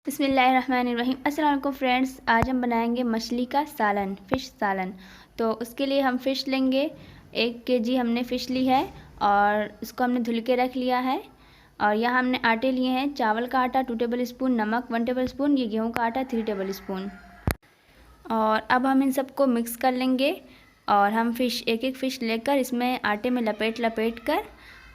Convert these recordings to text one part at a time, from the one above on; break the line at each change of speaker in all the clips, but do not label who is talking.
बिस्मिल्लाहिर्रहमानिर्रहीम। अस्सलाम वालेकुम फ्रेंड्स, आज हम बनाएंगे मछली का सालन, फ़िश सालन। तो उसके लिए हम फ़िश लेंगे। 1 केजी हमने फ़िश ली है और इसको हमने धुल के रख लिया है। और यहाँ हमने आटे लिए हैं, चावल का आटा 2 टेबल स्पून, नमक 1 टेबल स्पून, ये गेहूँ का आटा 3 टेबल स्पून। और अब हम इन सबको मिक्स कर लेंगे और हम फ़िश एक एक फ़िश लेकर इसमें आटे में लपेट कर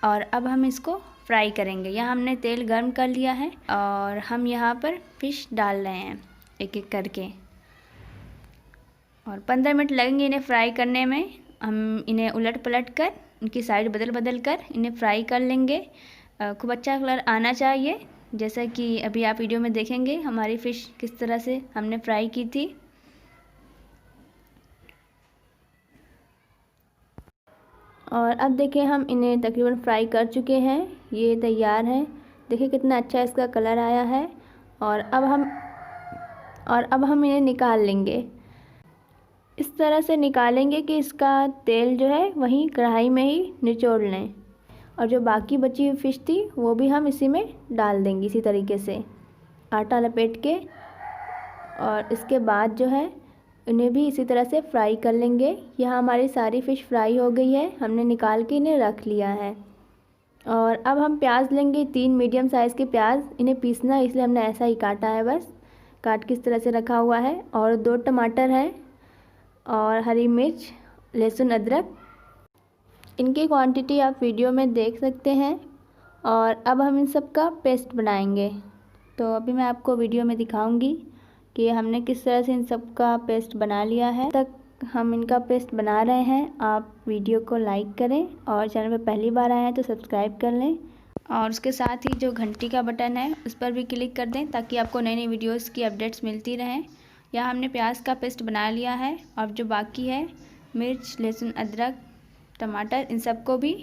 और अब हम इसको फ्राई करेंगे। यहाँ हमने तेल गर्म कर लिया है और हम यहाँ पर फ़िश डाल रहे हैं एक एक करके। और 15 मिनट लगेंगे इन्हें फ्राई करने में। हम इन्हें उलट पलट कर, इनकी साइड बदल कर इन्हें फ्राई कर लेंगे। खूब अच्छा कलर आना चाहिए, जैसा कि अभी आप वीडियो में देखेंगे हमारी फ़िश किस तरह से हमने फ्राई की थी। और अब देखिए हम इन्हें तकरीबन फ्राई कर चुके हैं, ये तैयार है। देखिए कितना अच्छा इसका कलर आया है। और अब हम इन्हें निकाल लेंगे। इस तरह से निकालेंगे कि इसका तेल जो है वहीं कढ़ाई में ही निचोड़ लें। और जो बाकी बची हुई फ़िश थी वो भी हम इसी में डाल देंगे, इसी तरीके से आटा लपेट के। और इसके बाद जो है इन्हें भी इसी तरह से फ्राई कर लेंगे। यहाँ हमारी सारी फ़िश फ्राई हो गई है, हमने निकाल के इन्हें रख लिया है। और अब हम प्याज लेंगे, 3 मीडियम साइज़ के प्याज। इन्हें पीसना है इसलिए हमने ऐसा ही काटा है, बस काट के इस तरह से रखा हुआ है। और 2 टमाटर हैं और हरी मिर्च, लहसुन, अदरक। इनकी क्वांटिटी आप वीडियो में देख सकते हैं। और अब हम इन सब का पेस्ट बनाएंगे, तो अभी मैं आपको वीडियो में दिखाऊंगी कि हमने किस तरह से इन सब का पेस्ट बना लिया है। तक हम इनका पेस्ट बना रहे हैं। आप वीडियो को लाइक करें और चैनल पर पहली बार आए हैं तो सब्सक्राइब कर लें। और उसके साथ ही जो घंटी का बटन है उस पर भी क्लिक कर दें ताकि आपको नई नई वीडियोस की अपडेट्स मिलती रहें। यहाँ हमने प्याज का पेस्ट बना लिया है और जो बाकी है मिर्च, लहसुन, अदरक, टमाटर, इन सबको भी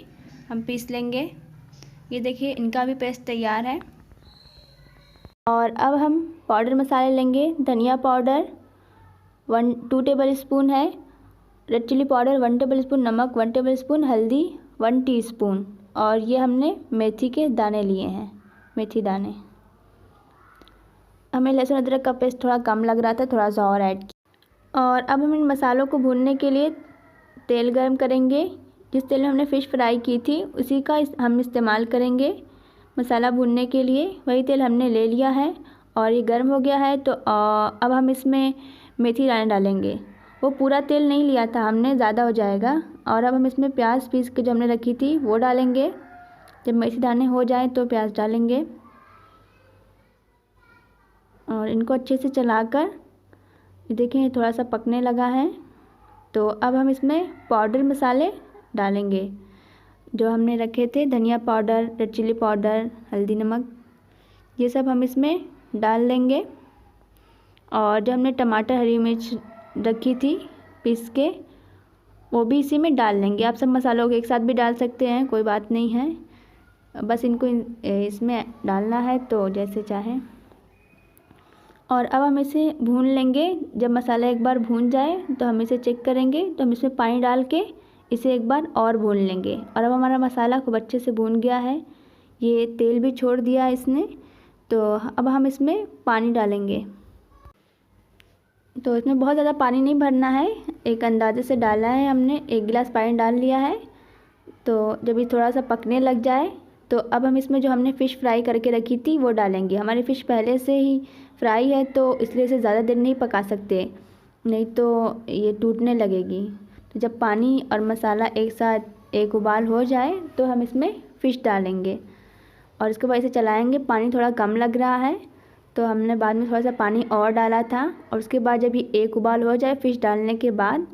हम पीस लेंगे। ये देखिए इनका भी पेस्ट तैयार है। और अब हम पाउडर मसाले लेंगे। धनिया पाउडर 2 टेबल स्पून है, red chili powder 1 tablespoon, नमक 1 टेबल स्पून, हल्दी 1 टीस्पून। और ये हमने मेथी के दाने लिए हैं, मेथी दाने। हमें लहसुन अदरक का पेस्ट थोड़ा कम लग रहा था, थोड़ा सा और ऐड किया। और अब हम इन मसालों को भूनने के लिए तेल गर्म करेंगे। जिस तेल में हमने फ़िश फ्राई की थी उसी का हम इस्तेमाल करेंगे मसाला भूनने के लिए। वही तेल हमने ले लिया है और ये गर्म हो गया है। तो अब हम इसमें मेथी दाने डालेंगे। वो पूरा तेल नहीं लिया था हमने, ज़्यादा हो जाएगा। और अब हम इसमें प्याज पीस के जो हमने रखी थी वो डालेंगे। जब मेथी दाने हो जाए तो प्याज डालेंगे और इनको अच्छे से चलाकर, देखें थोड़ा सा पकने लगा है। तो अब हम इसमें पाउडर मसाले डालेंगे जो हमने रखे थे, धनिया पाउडर, रेड चिली पाउडर, हल्दी, नमक, ये सब हम इसमें डाल देंगे। और जो हमने टमाटर, हरी मिर्च रखी थी पीस के, वो भी इसी में डाल लेंगे। आप सब मसालों को एक साथ भी डाल सकते हैं, कोई बात नहीं है, बस इनको इसमें डालना है तो जैसे चाहें। और अब हम इसे भून लेंगे। जब मसाला एक बार भून जाए तो हम इसे चेक करेंगे, तो हम इसमें पानी डाल के इसे एक बार और भून लेंगे। और अब हमारा मसाला खूब अच्छे से भून गया है, ये तेल भी छोड़ दिया है इसने। तो अब हम इसमें पानी डालेंगे। तो इसमें बहुत ज़्यादा पानी नहीं भरना है, एक अंदाजे से डाला है हमने, 1 गिलास पानी डाल लिया है। तो जब ये थोड़ा सा पकने लग जाए तो अब हम इसमें जो हमने फ़िश फ्राई करके रखी थी वो डालेंगे। हमारी फ़िश पहले से ही फ्राई है तो इसलिए इसे ज़्यादा देर नहीं पका सकते, नहीं तो ये टूटने लगेगी। तो जब पानी और मसाला एक साथ एक उबाल हो जाए तो हम इसमें फ़िश डालेंगे और इसके बाद इसे चलाएँगे। पानी थोड़ा कम लग रहा है तो हमने बाद में थोड़ा सा पानी और डाला था। और उसके बाद जब ये एक उबाल हो जाए फ़िश डालने के बाद,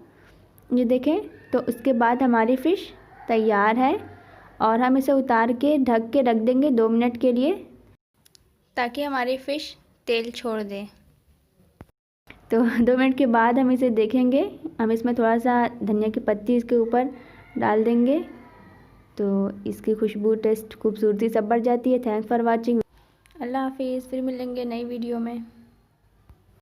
ये देखें, तो उसके बाद हमारी फ़िश तैयार है। और हम इसे उतार के ढक के रख देंगे 2 मिनट के लिए ताकि हमारी फ़िश तेल छोड़ दे। तो 2 मिनट के बाद हम इसे देखेंगे। हम इसमें थोड़ा सा धनिया की पत्ती इसके ऊपर डाल देंगे तो इसकी खुशबू, टेस्ट, खूबसूरती सब बढ़ जाती है। Thanks for watching. अल्लाह हाफिज़, फिर मिलेंगे नई वीडियो में।